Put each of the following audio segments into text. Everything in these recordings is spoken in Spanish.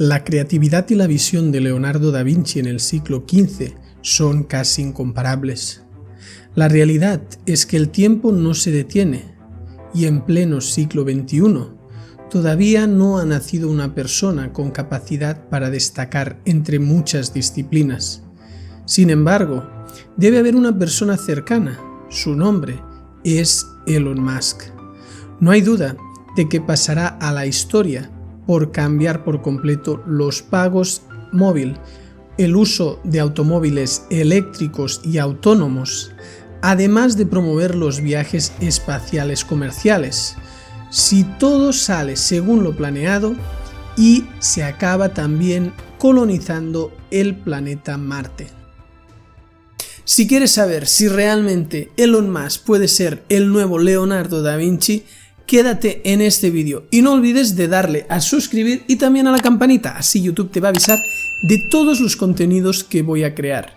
La creatividad y la visión de Leonardo da Vinci en el siglo XV son casi incomparables. La realidad es que el tiempo no se detiene y en pleno siglo XXI todavía no ha nacido una persona con capacidad para destacar entre muchas disciplinas. Sin embargo, debe haber una persona cercana. Su nombre es Elon Musk. No hay duda de que pasará a la historia por cambiar por completo los pagos móvil, el uso de automóviles eléctricos y autónomos, además de promover los viajes espaciales comerciales, si todo sale según lo planeado y se acaba también colonizando el planeta Marte. Si quieres saber si realmente Elon Musk puede ser el nuevo Leonardo da Vinci, quédate en este vídeo y no olvides de darle a suscribir y también a la campanita, así YouTube te va a avisar de todos los contenidos que voy a crear.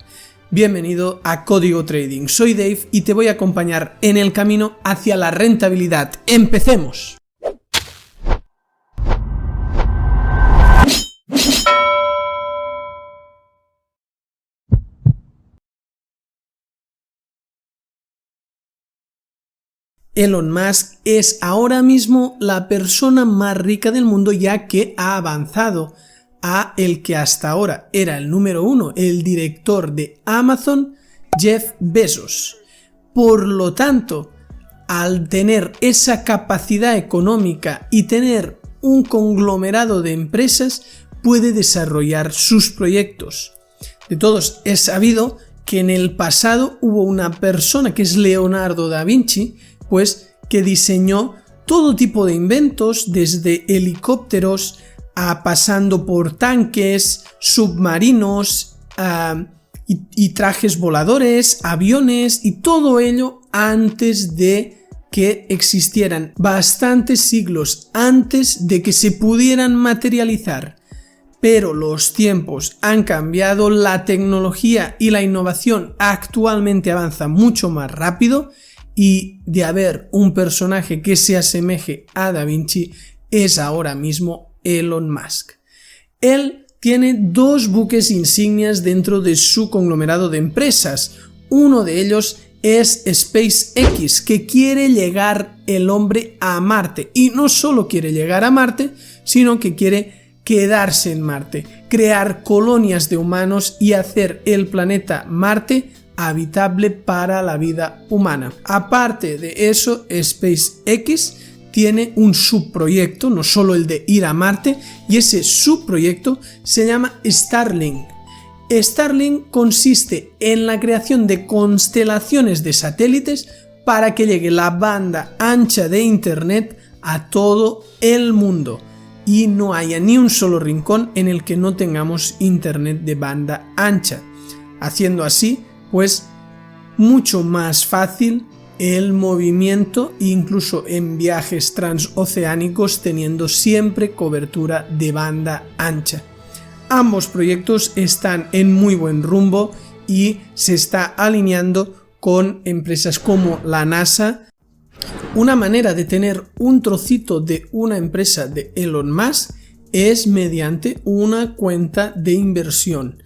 Bienvenido a Código Trading, soy Dave y te voy a acompañar en el camino hacia la rentabilidad. ¡Empecemos! Elon Musk es ahora mismo la persona más rica del mundo, ya que ha avanzado a el que hasta ahora era el número uno, el director de Amazon, Jeff Bezos. Por lo tanto, al tener esa capacidad económica y tener un conglomerado de empresas, puede desarrollar sus proyectos. De todos es sabido que en el pasado hubo una persona que es Leonardo da Vinci, pues que diseñó todo tipo de inventos, desde helicópteros a pasando por tanques, submarinos y trajes voladores, aviones y todo ello antes de que existieran, bastantes siglos antes de que se pudieran materializar. Pero los tiempos han cambiado, la tecnología y la innovación actualmente avanza mucho más rápido y de haber un personaje que se asemeje a Da Vinci es ahora mismo Elon Musk. Él tiene dos buques insignias dentro de su conglomerado de empresas. Uno de ellos es SpaceX, que quiere llegar el hombre a Marte. Y no solo quiere llegar a Marte, sino que quiere quedarse en Marte, crear colonias de humanos y hacer el planeta Marte habitable para la vida humana. Aparte de eso, SpaceX tiene un subproyecto, no solo el de ir a Marte, y ese subproyecto se llama Starlink. Starlink consiste en la creación de constelaciones de satélites para que llegue la banda ancha de Internet a todo el mundo y no haya ni un solo rincón en el que no tengamos Internet de banda ancha, haciendo así pues mucho más fácil el movimiento, incluso en viajes transoceánicos, teniendo siempre cobertura de banda ancha. Ambos proyectos están en muy buen rumbo y se está alineando con empresas como la NASA. Una manera de tener un trocito de una empresa de Elon Musk es mediante una cuenta de inversión.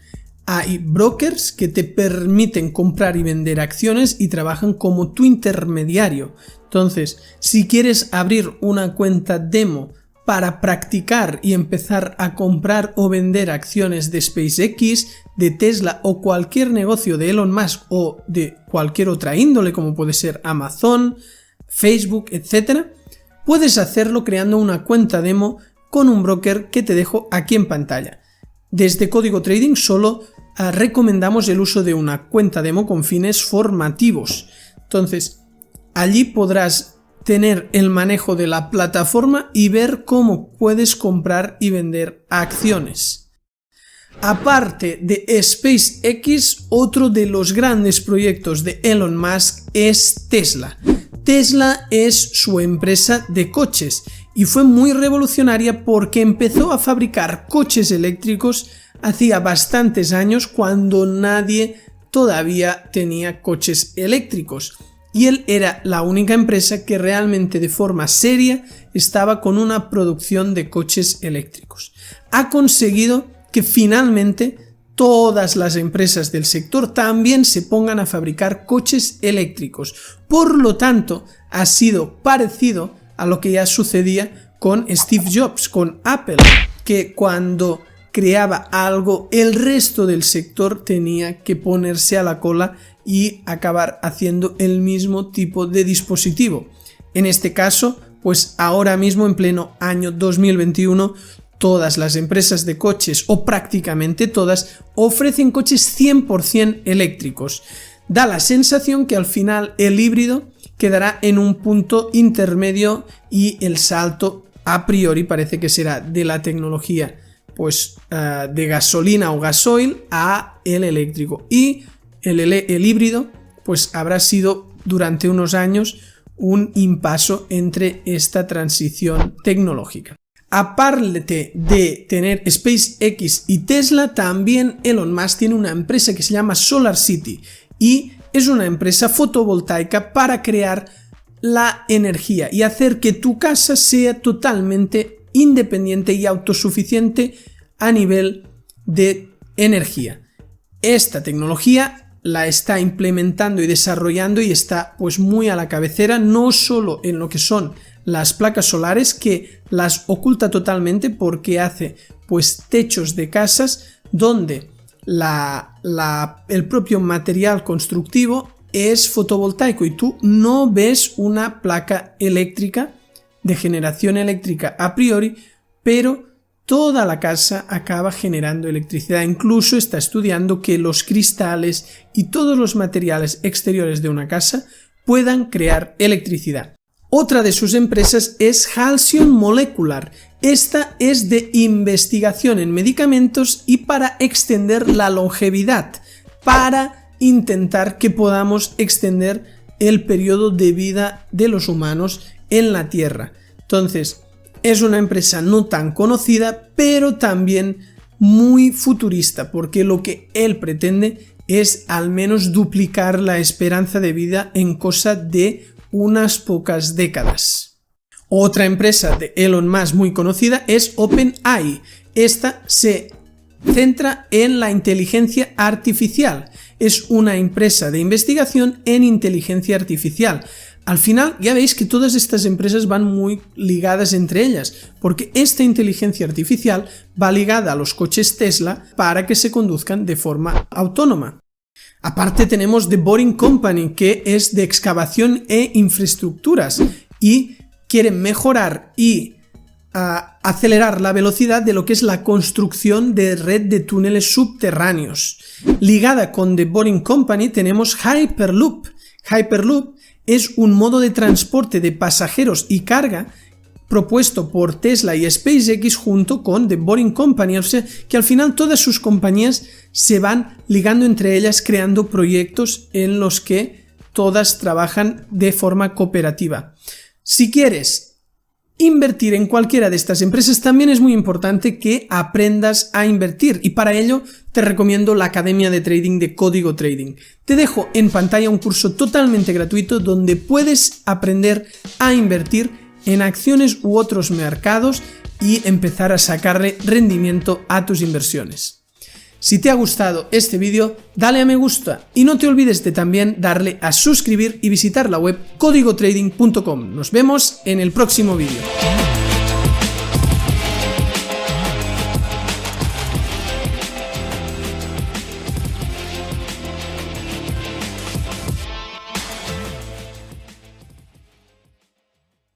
Hay brokers que te permiten comprar y vender acciones y trabajan como tu intermediario. Entonces, si quieres abrir una cuenta demo para practicar y empezar a comprar o vender acciones de SpaceX, de Tesla o cualquier negocio de Elon Musk o de cualquier otra índole como puede ser Amazon, Facebook, etc., puedes hacerlo creando una cuenta demo con un broker que te dejo aquí en pantalla. Desde Código Trading solo recomendamos el uso de una cuenta demo con fines formativos. Entonces, allí podrás tener el manejo de la plataforma y ver cómo puedes comprar y vender acciones. Aparte de SpaceX, otro de los grandes proyectos de Elon Musk es Tesla. Tesla es su empresa de coches y fue muy revolucionaria porque empezó a fabricar coches eléctricos hacía bastantes años, cuando nadie todavía tenía coches eléctricos, y él era la única empresa que realmente de forma seria estaba con una producción de coches eléctricos. ha conseguido que finalmente todas las empresas del sector también se pongan a fabricar coches eléctricos. Por lo tanto, ha sido parecido a lo que ya sucedía con Steve Jobs, con Apple, que cuando creaba algo, el resto del sector tenía que ponerse a la cola y acabar haciendo el mismo tipo de dispositivo. En este caso, pues ahora mismo en pleno año 2021, todas las empresas de coches, o prácticamente todas, ofrecen coches 100% eléctricos. Da la sensación que al final el híbrido quedará en un punto intermedio y el salto a priori parece que será de la tecnología pues de gasolina o gasoil a el eléctrico, y el híbrido pues habrá sido durante unos años un impaso entre esta transición tecnológica. Aparte de tener SpaceX y Tesla, también Elon Musk tiene una empresa que se llama SolarCity y es una empresa fotovoltaica para crear la energía y hacer que tu casa sea totalmente independiente y autosuficiente a nivel de energía. Esta tecnología la está implementando y desarrollando y está pues muy a la cabecera, no solo en lo que son las placas solares, que las oculta totalmente porque hace pues techos de casas donde el propio material constructivo es fotovoltaico y tú no ves una placa eléctrica de generación eléctrica a priori, pero toda la casa acaba generando electricidad. Incluso está estudiando que los cristales y todos los materiales exteriores de una casa puedan crear electricidad. Otra de sus empresas es Halcyon Molecular. Esta es de investigación en medicamentos y para extender la longevidad, para intentar que podamos extender el periodo de vida de los humanos en la Tierra. Entonces, es una empresa no tan conocida, pero también muy futurista, porque lo que él pretende es al menos duplicar la esperanza de vida en cosa de unas pocas décadas. Otra empresa de Elon Musk muy conocida es OpenAI. Esta se centra en la inteligencia artificial. Es una empresa de investigación en inteligencia artificial. Al final ya veis que todas estas empresas van muy ligadas entre ellas, porque esta inteligencia artificial va ligada a los coches Tesla para que se conduzcan de forma autónoma. Aparte tenemos The Boring Company, que es de excavación e infraestructuras y quiere mejorar y acelerar la velocidad de lo que es la construcción de red de túneles subterráneos. Ligada con The Boring Company tenemos Hyperloop. Hyperloop es un modo de transporte de pasajeros y carga propuesto por Tesla y SpaceX junto con The Boring Company, o sea que al final todas sus compañías se van ligando entre ellas, creando proyectos en los que todas trabajan de forma cooperativa. Si quieres invertir en cualquiera de estas empresas, también es muy importante que aprendas a invertir, y para ello te recomiendo la Academia de Trading de Código Trading. Te dejo en pantalla un curso totalmente gratuito donde puedes aprender a invertir en acciones u otros mercados y empezar a sacarle rendimiento a tus inversiones. Si te ha gustado este vídeo, dale a me gusta y no te olvides de también darle a suscribir y visitar la web códigotrading.com. Nos vemos en el próximo vídeo.